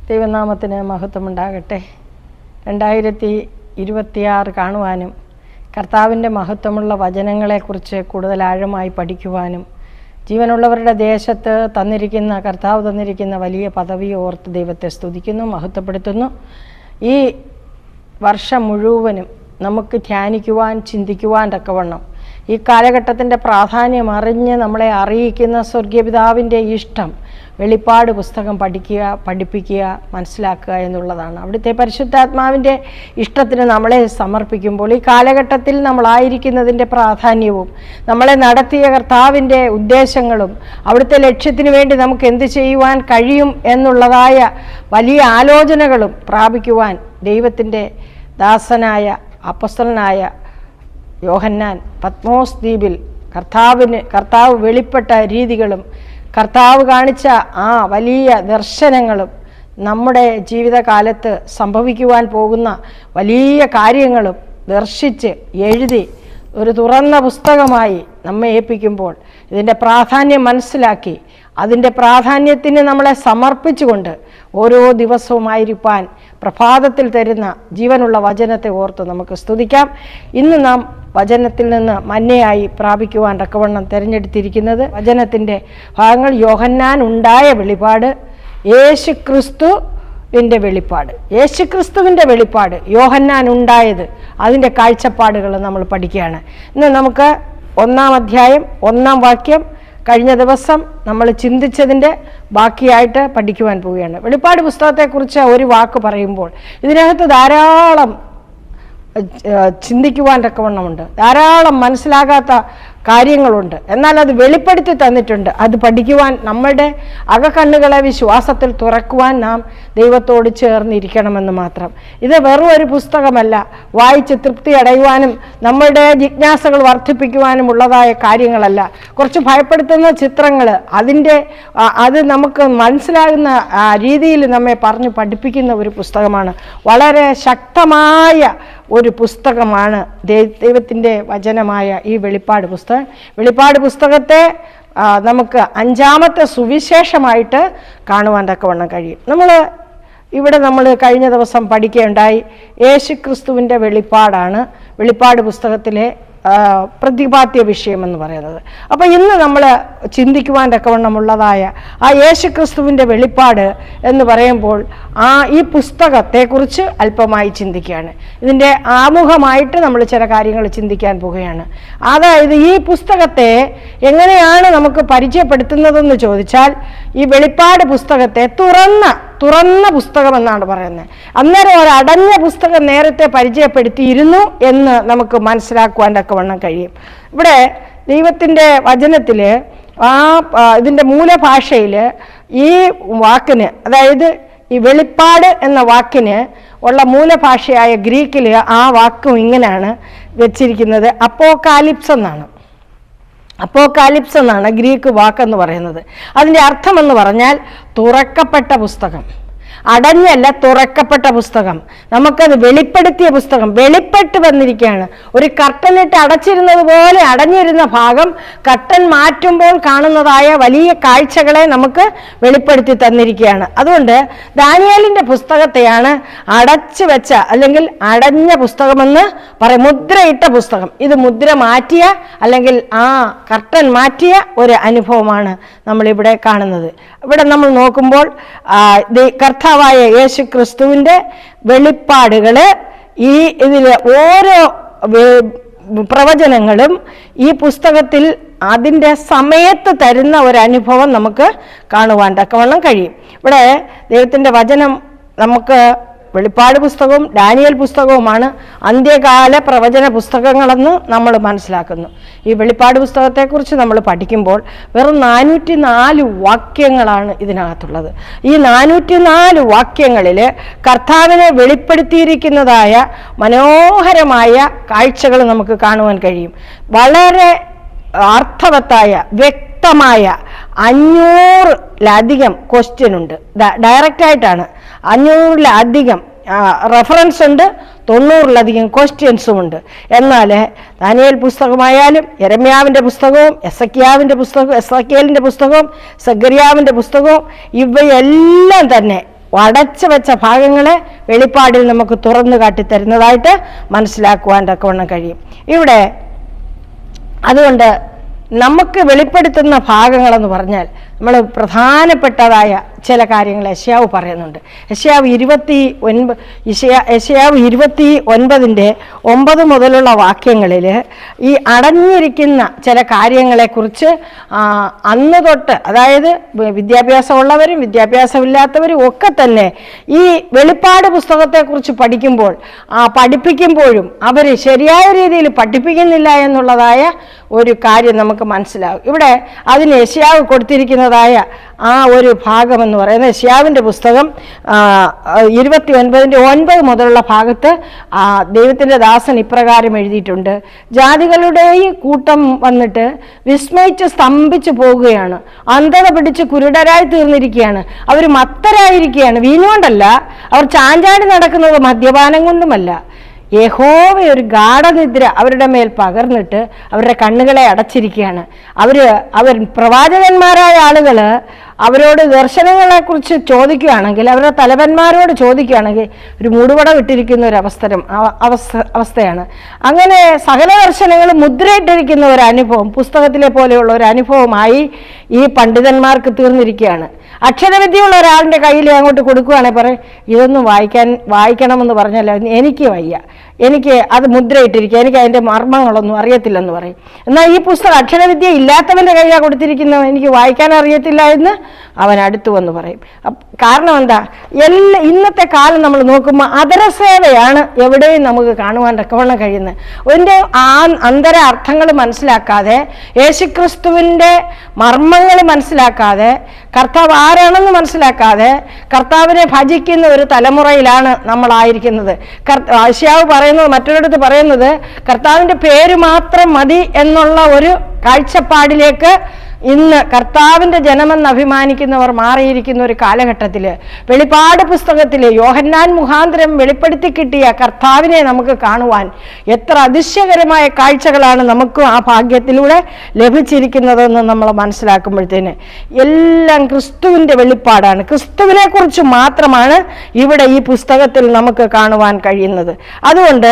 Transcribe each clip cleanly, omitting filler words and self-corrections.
ദൈവനാമത്തിന് മഹത്വമുണ്ടാകട്ടെ. 2026 കാണുവാനും കർത്താവിൻ്റെ മഹത്വമുള്ള വചനങ്ങളെക്കുറിച്ച് കൂടുതൽ ആഴമായി പഠിക്കുവാനും ജീവനുള്ളവരുടെ ദേശത്ത് കർത്താവ് തന്നിരിക്കുന്ന വലിയ പദവി ഓർത്ത് ദൈവത്തെ സ്തുതിക്കുന്നു, മഹത്വപ്പെടുത്തുന്നു. ഈ വർഷം മുഴുവനും നമുക്ക് ധ്യാനിക്കുവാൻ, ചിന്തിക്കുവാൻ തക്കവണ്ണം ഈ കാലഘട്ടത്തിൻ്റെ പ്രാധാന്യം അറിഞ്ഞ് നമ്മളെ അറിയിക്കുന്ന സ്വർഗീയപിതാവിൻ്റെ ഇഷ്ടം വെളിപ്പാട് പുസ്തകം പഠിപ്പിക്കുക, മനസ്സിലാക്കുക എന്നുള്ളതാണ്. അവിടുത്തെ പരിശുദ്ധാത്മാവിൻ്റെ ഇഷ്ടത്തിന് നമ്മളെ സമർപ്പിക്കുമ്പോൾ ഈ കാലഘട്ടത്തിൽ നമ്മളായിരിക്കുന്നതിൻ്റെ പ്രാധാന്യവും നമ്മളെ നടത്തിയ കർത്താവിൻ്റെ ഉദ്ദേശങ്ങളും അവിടുത്തെ ലക്ഷ്യത്തിന് വേണ്ടി നമുക്ക് എന്ത് ചെയ്യുവാൻ കഴിയും എന്നുള്ളതായ വലിയ ആലോചനകളും പ്രാപിക്കുവാൻ ദൈവത്തിൻ്റെ ദാസനായ അപ്പോസ്തലനായ യോഹന്നാൻ പത്മോസ് ദ്വീപിൽ കർത്താവ് വെളിപ്പെട്ട രീതികളും കർത്താവ് കാണിച്ച ആ വലിയ ദർശനങ്ങളും നമ്മുടെ ജീവിതകാലത്ത് സംഭവിക്കുവാൻ പോകുന്ന വലിയ കാര്യങ്ങളും ദർശിച്ച് എഴുതി ഒരു തുറന്ന പുസ്തകമായി നമ്മെ ഏൽപ്പിക്കുമ്പോൾ ഇതിൻ്റെ പ്രാധാന്യം മനസ്സിലാക്കി അതിൻ്റെ പ്രാധാന്യത്തിന് നമ്മളെ സമർപ്പിച്ചുകൊണ്ട് ഓരോ ദിവസവുമായിരിക്കാൻ പ്രഭാതത്തിൽ തരുന്ന ജീവനുള്ള വചനത്തെ ഓർത്ത് നമുക്ക് സ്തുതിക്കാം. ഇന്ന് നാം വചനത്തിൽ നിന്ന് മന്നയായി പ്രാപിക്കുവാൻ തക്കവണ്ണം തിരഞ്ഞെടുത്തിരിക്കുന്നത് വചനത്തിൻ്റെ ഭാഗങ്ങൾ യോഹന്നാൻ ഉണ്ടായ വെളിപ്പാട്, യേശുക്രിസ്തുവിൻ്റെ വെളിപ്പാട്, യോഹന്നാൻ ഉണ്ടായത്, അതിൻ്റെ കാഴ്ചപ്പാടുകൾ നമ്മൾ പഠിക്കുകയാണ്. ഇന്ന് നമുക്ക് 1-ാം അധ്യായം 1-ാം വാക്യം കഴിഞ്ഞ ദിവസം നമ്മൾ ചിന്തിച്ചതിൻ്റെ ബാക്കിയായിട്ട് പഠിക്കുവാൻ പോവുകയാണ്. വെളിപ്പാട് പുസ്തകത്തെക്കുറിച്ച് ഒരു വാക്ക് പറയുമ്പോൾ ഇതിനകത്ത് ധാരാളം ചിന്തിക്കുവാൻ തക്കവണ്ണമുണ്ട്, ധാരാളം മനസ്സിലാകാത്ത കാര്യങ്ങളുണ്ട്. എന്നാൽ അത് വെളിപ്പെടുത്തി തന്നിട്ടുണ്ട്. അത് പഠിക്കുവാൻ നമ്മളുടെ അകക്കണ്ണുകളെ വിശ്വാസത്തിൽ തുറക്കുവാൻ നാം ദൈവത്തോട് ചേർന്നിരിക്കണമെന്ന് മാത്രം. ഇത് വെറും ഒരു പുസ്തകമല്ല, വായിച്ച് തൃപ്തി അടയുവാനും നമ്മളുടെ ജിജ്ഞാസകൾ വർദ്ധിപ്പിക്കുവാനും ഉള്ളതായ കാര്യങ്ങളല്ല. കുറച്ച് ഭയപ്പെടുത്തുന്ന ചിത്രങ്ങൾ, അത് നമുക്ക് മനസ്സിലാകുന്ന രീതിയിൽ നമ്മെ പറഞ്ഞു പഠിപ്പിക്കുന്ന ഒരു പുസ്തകമാണ്. വളരെ ശക്തമായ ഒരു പുസ്തകമാണ് ദൈവത്തിൻ്റെ വചനമായ ഈ വെളിപ്പാട് പുസ്തകത്തെ നമുക്ക് 5-ാമത്തെ സുവിശേഷമായിട്ട് കാണുവാൻ തക്കവണ്ണം കഴിയും. നമ്മൾ കഴിഞ്ഞ ദിവസം പഠിക്കുകയുണ്ടായി. യേശുക്രിസ്തുവിൻ്റെ വെളിപ്പാടാണ് വെളിപ്പാട് പുസ്തകത്തിലെ പ്രതിപാദ്യ വിഷയം എന്ന് പറയുന്നത്. അപ്പോൾ ഇന്ന് നമ്മൾ ചിന്തിക്കുവാൻ തക്കവണ്ണമുള്ളതായ ആ യേശുക്രിസ്തുവിൻ്റെ വെളിപ്പാട് എന്ന് പറയുമ്പോൾ ഈ പുസ്തകത്തെക്കുറിച്ച് അല്പമായി ചിന്തിക്കുകയാണ്. ഇതിൻ്റെ ആമുഖമായിട്ട് നമ്മൾ ചില കാര്യങ്ങൾ ചിന്തിക്കാൻ പോവുകയാണ്. അതായത് ഈ പുസ്തകത്തെ എങ്ങനെയാണ് നമുക്ക് പരിചയപ്പെടുത്തുന്നതെന്ന് ചോദിച്ചാൽ, ഈ വെളിപ്പാട് പുസ്തകത്തെ തുറന്ന പുസ്തകം എന്നാണ് പറയുന്നത്. അന്നേരം ഒരു അടഞ്ഞ പുസ്തകം നേരത്തെ പരിചയപ്പെടുത്തിയിരുന്നു എന്ന് നമുക്ക് മനസ്സിലാക്കുവാൻ തക്കവണ്ണം കഴിയും. ഇവിടെ ദൈവത്തിൻ്റെ വചനത്തിൽ ഇതിൻ്റെ മൂലഭാഷയിൽ ഈ വാക്കിന്, അതായത് ഈ വെളിപ്പാട് എന്ന വാക്കിന് ഉള്ള മൂലഭാഷയായ ഗ്രീക്കിൽ ആ വാക്കും ഇങ്ങനെയാണ് വെച്ചിരിക്കുന്നത്. അപ്പോക്കാലിപ്സ് എന്നാണ് ഗ്രീക്ക് വാക്കെന്ന് പറയുന്നത്. അതിൻ്റെ അർത്ഥമെന്ന് പറഞ്ഞാൽ തുറക്കപ്പെട്ട പുസ്തകം, അടഞ്ഞല്ല, തുറക്കപ്പെട്ട പുസ്തകം. നമുക്കത് വെളിപ്പെടുത്തിയ പുസ്തകം, വെളിപ്പെട്ട് വന്നിരിക്കുകയാണ്. ഒരു കർട്ടനിട്ട് അടച്ചിരുന്നത് പോലെ അടഞ്ഞിരുന്ന ഭാഗം കർട്ടൻ മാറ്റുമ്പോൾ കാണുന്നതായ വലിയ കാഴ്ചകളെ നമുക്ക് വെളിപ്പെടുത്തി തന്നിരിക്കുകയാണ്. അതുകൊണ്ട് ദാനിയേലിൻ്റെ പുസ്തകത്തെയാണ് അടച്ചു വെച്ച അല്ലെങ്കിൽ അടഞ്ഞ പുസ്തകമെന്ന് പറയും. മുദ്രയിട്ട പുസ്തകം. ഇത് മുദ്ര മാറ്റിയ അല്ലെങ്കിൽ കർട്ടൻ മാറ്റിയ ഒരു അനുഭവമാണ് നമ്മളിവിടെ കാണുന്നത്. ഇവിടെ നമ്മൾ നോക്കുമ്പോൾ കർത്താവായ യേശു ക്രിസ്തുവിൻ്റെ വെളിപ്പാടുകൾ, ഇതിലെ ഓരോ പ്രവചനങ്ങളും ഈ പുസ്തകത്തിൽ അതിൻ്റെ സമയത്ത് തരുന്ന ഒരു അനുഭവം നമുക്ക് കാണുവാൻ തക്കവണ്ണം കഴിയും. ഇവിടെ ദൈവത്തിൻ്റെ വചനം നമുക്ക് വെളിപ്പാട് പുസ്തകവും ഡാനിയേൽ പുസ്തകവുമാണ് അന്ത്യകാല പ്രവചന പുസ്തകങ്ങളെന്ന് നമ്മൾ മനസ്സിലാക്കുന്നു. ഈ വെളിപ്പാട് പുസ്തകത്തെക്കുറിച്ച് നമ്മൾ പഠിക്കുമ്പോൾ വെറും 404 വാക്യങ്ങളാണ് ഇതിനകത്തുള്ളത്. ഈ 404 വാക്യങ്ങളിൽ കർത്താവിനെ വെളിപ്പെടുത്തിയിരിക്കുന്നതായ മനോഹരമായ കാഴ്ചകൾ നമുക്ക് കാണുവാൻ കഴിയും. വളരെ അർത്ഥവത്തായ വ്യക്തമായ 500-ലധികം ക്വസ്റ്റ്യൻ ഉണ്ട്. ഡയറക്റ്റായിട്ടാണ് 500-ലധികം റെഫറൻസ് ഉണ്ട്, 90-ലധികം ക്വസ്റ്റ്യൻസും ഉണ്ട്. എന്നാൽ ദാനിയേൽ പുസ്തകമായാലും യെരമ്യാവിൻ്റെ പുസ്തകവും എസെക്കിയേലിൻ്റെ പുസ്തകവും സെഖര്യാവിൻ്റെ പുസ്തകവും ഇവയെല്ലാം തന്നെ അടച്ചു വെച്ച ഭാഗങ്ങളെ വെളിപ്പാടിൽ നമുക്ക് തുറന്നു കാട്ടിത്തരുന്നതായിട്ട് മനസ്സിലാക്കുവാൻ തക്കവണ്ണം കഴിയും. ഇവിടെ അതുകൊണ്ട് നമുക്ക് വെളിപ്പെടുത്തുന്ന ഭാഗങ്ങളെന്ന് പറഞ്ഞാൽ നമ്മൾ പ്രധാനപ്പെട്ടതായ ചില കാര്യങ്ങൾ യെശയ്യാവ് പറയുന്നുണ്ട്. യെശയ്യാവ് 29 മുതലുള്ള വാക്യങ്ങളിൽ ഈ അടഞ്ഞിരിക്കുന്ന ചില കാര്യങ്ങളെക്കുറിച്ച് അന്ന് തൊട്ട്, അതായത് വിദ്യാഭ്യാസമുള്ളവരും വിദ്യാഭ്യാസമില്ലാത്തവരും ഒക്കെ തന്നെ ഈ വെളിപ്പാട് പുസ്തകത്തെക്കുറിച്ച് പഠിപ്പിക്കുമ്പോഴും അവർ ശരിയായ രീതിയിൽ പഠിപ്പിക്കുന്നില്ല എന്നുള്ളതായ ഒരു കാര്യം നമുക്ക് മനസ്സിലാവും. ഇവിടെ അതിന് യെശയ്യാവ് കൊടുത്തിരിക്കുന്നതായ ആ ഒരു ഭാഗമെന്ന് പറയുന്നത് യെശയ്യാവിൻ്റെ പുസ്തകം 29:9 മുതലുള്ള ഭാഗത്ത് ദൈവത്തിൻ്റെ ദാസൻ ഇപ്രകാരം എഴുതിയിട്ടുണ്ട്. ജാതികളുടെ ഈ കൂട്ടം വന്നിട്ട് വിസ്മയിച്ച് സ്തംഭിച്ചു പോകുകയാണ്, അന്ധത പിടിച്ച് കുരുടരായി തീർന്നിരിക്കുകയാണ്, അവർ മത്തരായിരിക്കുകയാണ്. വീഞ്ഞുകൊണ്ടല്ല, അവർ ചാഞ്ചാടി നടക്കുന്നത് മദ്യപാനം കൊണ്ടുമല്ല. യഹോവ ഒരു ഗാഠനിദ്ര അവരുടെ മേൽ പകർന്നിട്ട് അവരുടെ കണ്ണുകളെ അടച്ചിരിക്കുകയാണ്. അവർ പ്രവാചകന്മാരായ ആളുകൾ അവരോട് ദർശനങ്ങളെക്കുറിച്ച് ചോദിക്കുകയാണെങ്കിൽ, അവരുടെ തലവന്മാരോട് ചോദിക്കുകയാണെങ്കിൽ ഒരു മൂടുപടം ഇട്ടിരിക്കുന്ന ഒരു അവസ്ഥയാണ്. അങ്ങനെ സകല ദർശനങ്ങളും മുദ്രയിട്ടിരിക്കുന്ന ഒരു അനുഭവം, പുസ്തകത്തിലെ പോലെയുള്ള ഒരു അനുഭവമായി ഈ പണ്ഡിതന്മാർക്ക് തീർന്നിരിക്കുകയാണ്. അക്ഷരവിദ്യയുള്ള ഒരാളിൻ്റെ കയ്യിൽ അങ്ങോട്ട് കൊടുക്കുകയാണെങ്കിൽ പറയും, ഇതൊന്നും വായിക്കണമെന്ന് പറഞ്ഞാൽ എനിക്ക് വയ്യ, എനിക്ക് അത് മുദ്രയിട്ടിരിക്കുക, എനിക്ക് അതിൻ്റെ മർമ്മങ്ങളൊന്നും അറിയത്തില്ലെന്ന് പറയും. എന്നാൽ ഈ പുസ്തകം അക്ഷരവിദ്യ ഇല്ലാത്തവൻ്റെ കയ്യിലാണ് കൊടുത്തിരിക്കുന്നത്, എനിക്ക് വായിക്കാൻ അറിയത്തില്ല എന്ന് അവൻ അടുത്തു വന്ന് പറയും. കാരണം എന്താ? ഇന്നത്തെ കാലം നമ്മൾ നോക്കുമ്പോൾ അതരസേവയാണ് എവിടെയും നമുക്ക് കാണുവാൻ തക്കവണ്ണം കഴിയുന്നത്. അതിൻ്റെ അന്തര അർത്ഥങ്ങൾ മനസ്സിലാക്കാതെ, യേശുക്രിസ്തുവിൻ്റെ മർമ്മങ്ങൾ മനസ്സിലാക്കാതെ, കർത്താവ് ആരാണെന്ന് മനസ്സിലാക്കാതെ കർത്താവിനെ ഭജിക്കുന്ന ഒരു തലമുറയിലാണ് നമ്മളായിരിക്കുന്നത്. യെശയ്യാവ് പറയുന്നത്, മറ്റൊരിടത്ത് പറയുന്നത്, കർത്താവിൻ്റെ പേര് മാത്രം മതി എന്നുള്ള ഒരു കാഴ്ചപ്പാടിലേക്ക് ഇന്ന് കർത്താവിൻ്റെ ജനമെന്ന് അഭിമാനിക്കുന്നവർ മാറിയിരിക്കുന്ന ഒരു കാലഘട്ടത്തിൽ വെളിപ്പാട് പുസ്തകത്തിൽ യോഹന്നാൻ മുഖാന്തരം വെളിപ്പെടുത്തി കിട്ടിയ കർത്താവിനെ നമുക്ക് കാണുവാൻ എത്ര അതിശയകരമായ കാഴ്ചകളാണ് നമുക്ക് ആ ഭാഗ്യത്തിലൂടെ ലഭിച്ചിരിക്കുന്നതെന്ന് നമ്മൾ മനസ്സിലാക്കുമ്പോഴത്തേന് എല്ലാം ക്രിസ്തുവിൻ്റെ വെളിപ്പാടാണ്. ക്രിസ്തുവിനെ കുറിച്ച് മാത്രമാണ് ഇവിടെ ഈ പുസ്തകത്തിൽ നമുക്ക് കാണുവാൻ കഴിയുന്നത്. അതുകൊണ്ട്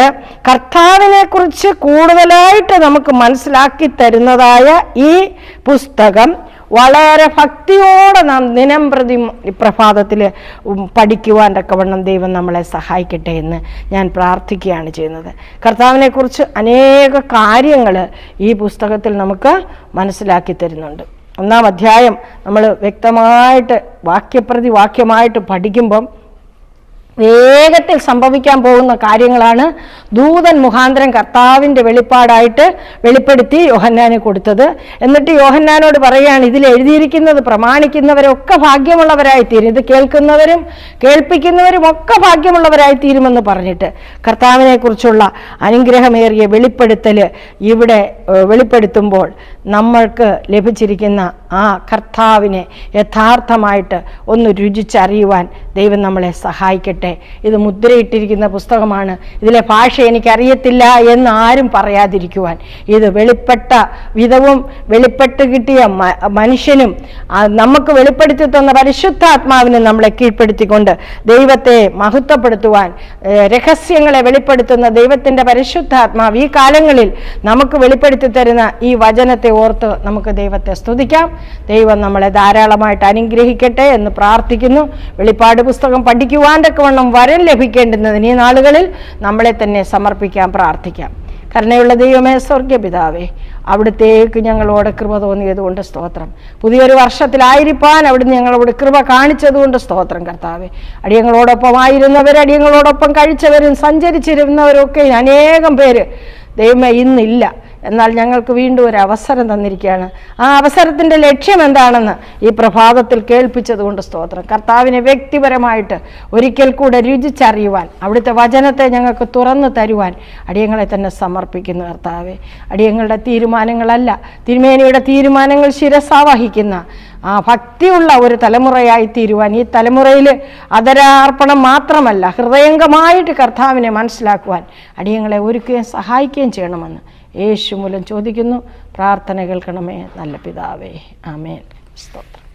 കർത്താവിനെ കുറിച്ച് കൂടുതലായിട്ട് നമുക്ക് മനസ്സിലാക്കി തരുന്നതായ ഈ പുസ്തകം വളരെ ഭക്തിയോടെ നാം ദിനം പ്രതി പ്രഭാതത്തിൽ പഠിക്കുവാൻ തക്കവണ്ണം ദൈവം നമ്മളെ സഹായിക്കട്ടെ എന്ന് ഞാൻ പ്രാർത്ഥിക്കുകയാണ് ചെയ്യുന്നത്. കർത്താവിനെ കുറിച്ച് അനേക കാര്യങ്ങൾ ഈ പുസ്തകത്തിൽ നമുക്ക് മനസ്സിലാക്കി തരുന്നുണ്ട്. 1-ാം അധ്യായം നമ്മൾ വ്യക്തമായിട്ട് വാക്യപ്രതി വാക്യമായിട്ട് പഠിക്കുമ്പം വേഗത്തിൽ സംഭവിക്കാൻ പോകുന്ന കാര്യങ്ങളാണ് ദൂതൻ മുഖാന്തരം കർത്താവിൻ്റെ വെളിപ്പാടായിട്ട് വെളിപ്പെടുത്തി യോഹന്നാന് കൊടുത്തത്. എന്നിട്ട് യോഹന്നാനോട് പറയുകയാണ്, ഇതിൽ എഴുതിയിരിക്കുന്നത് പ്രമാണിക്കുന്നവരൊക്കെ ഭാഗ്യമുള്ളവരായിത്തീരും, ഇത് കേൾക്കുന്നവരും കേൾപ്പിക്കുന്നവരും ഒക്കെ ഭാഗ്യമുള്ളവരായിത്തീരുമെന്ന് പറഞ്ഞിട്ട് കർത്താവിനെ കുറിച്ചുള്ള അനുഗ്രഹമേറിയ വെളിപ്പെടുത്തൽ ഇവിടെ വെളിപ്പെടുത്തുമ്പോൾ നമ്മൾക്ക് ലഭിച്ചിരിക്കുന്ന ആ കർത്താവിനെ യഥാർത്ഥമായിട്ട് ഒന്ന് രുചിച്ചറിയുവാൻ ദൈവം നമ്മളെ സഹായിക്കട്ടെ. ഇത് മുദ്രയിട്ടിരിക്കുന്ന പുസ്തകമാണ്, ഇതിലെ ഭാഷ എനിക്കറിയത്തില്ല എന്ന് ആരും പറയാതിരിക്കുവാൻ, ഇത് വെളിപ്പെട്ട വിധവും വെളിപ്പെട്ട് കിട്ടിയ മനുഷ്യനും നമുക്ക് വെളിപ്പെടുത്തി തന്ന പരിശുദ്ധാത്മാവിനെ നമ്മളെ കീഴ്പ്പെടുത്തിക്കൊണ്ട് ദൈവത്തെ മഹത്വപ്പെടുത്തുവാൻ, രഹസ്യങ്ങളെ വെളിപ്പെടുത്തുന്ന ദൈവത്തിൻ്റെ പരിശുദ്ധാത്മാവ് ഈ കാലങ്ങളിൽ നമുക്ക് വെളിപ്പെടുത്തി തരുന്ന ഈ വചനത്തെ ഓർത്ത് നമുക്ക് ദൈവത്തെ സ്തുതിക്കാം. ദൈവം നമ്മളെ ധാരാളമായിട്ട് അനുഗ്രഹിക്കട്ടെ എന്ന് പ്രാർത്ഥിക്കുന്നു. വെളിപ്പാട് പുസ്തകം പഠിക്കുവാൻ തക്കവണ്ണം വരം ലഭിക്കേണ്ടുന്നതിന് ഈ നാളുകളിൽ നമ്മളെ തന്നെ സമർപ്പിക്കാൻ പ്രാർത്ഥിക്കാം. കരുണയുള്ള ദൈവമേ, സ്വർഗ്ഗപിതാവേ, അവിടുത്തേക്ക് ഞങ്ങളോട് കൃപ തോന്നിയതുകൊണ്ട് സ്തോത്രം. പുതിയൊരു വർഷത്തിലായിരിക്കാൻ അവിടുന്ന് ഞങ്ങളോട് കൃപ കാണിച്ചതുകൊണ്ട് സ്തോത്രം. കർത്താവേ, അടിയങ്ങളോടൊപ്പം ആയിരുന്നവർ, അടിയങ്ങളോടൊപ്പം കഴിച്ചവരും സഞ്ചരിച്ചിരുന്നവരൊക്കെ അനേകം പേര് ദൈവമേ ഇന്നില്ല. എന്നാൽ ഞങ്ങൾക്ക് വീണ്ടും ഒരു അവസരം തന്നിരിക്കുകയാണ്. ആ അവസരത്തിൻ്റെ ലക്ഷ്യം എന്താണെന്ന് ഈ പ്രഭാതത്തിൽ കേൾപ്പിച്ചതുകൊണ്ട് സ്തോത്രം. കർത്താവിനെ വ്യക്തിപരമായിട്ട് ഒരിക്കൽ കൂടെ രുചിച്ചറിയുവാൻ, അവിടുത്തെ വചനത്തെ ഞങ്ങൾക്ക് തുറന്നു തരുവാൻ അടിയങ്ങളെ തന്നെ സമർപ്പിക്കുന്നു. കർത്താവെ, അടിയങ്ങളുടെ തീരുമാനങ്ങളല്ല, തിരുമേനിയുടെ തീരുമാനങ്ങൾ ശിരസാവഹിക്കുന്ന ആ ഭക്തിയുള്ള ഒരു തലമുറയായി തീരുവാൻ, ഈ തലമുറയിൽ അതരാർപ്പണം മാത്രമല്ല ഹൃദയംഗമായിട്ട് കർത്താവിനെ മനസ്സിലാക്കുവാൻ അടിയങ്ങളെ ഒരുക്കുകയും സഹായിക്കുകയും ചെയ്യണമെന്ന് യേശു മൂലം ചോദിക്കുന്നു. പ്രാർത്ഥന കേൾക്കണമേ നല്ല പിതാവേ, ആമേൻ. സ്തോത്രം.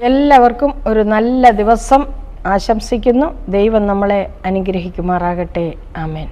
എല്ലാവർക്കും ഒരു നല്ല ദിവസം ആശംസിക്കുന്നു. ദൈവം നമ്മളെ അനുഗ്രഹിക്കുമാറാകട്ടെ. ആമേൻ.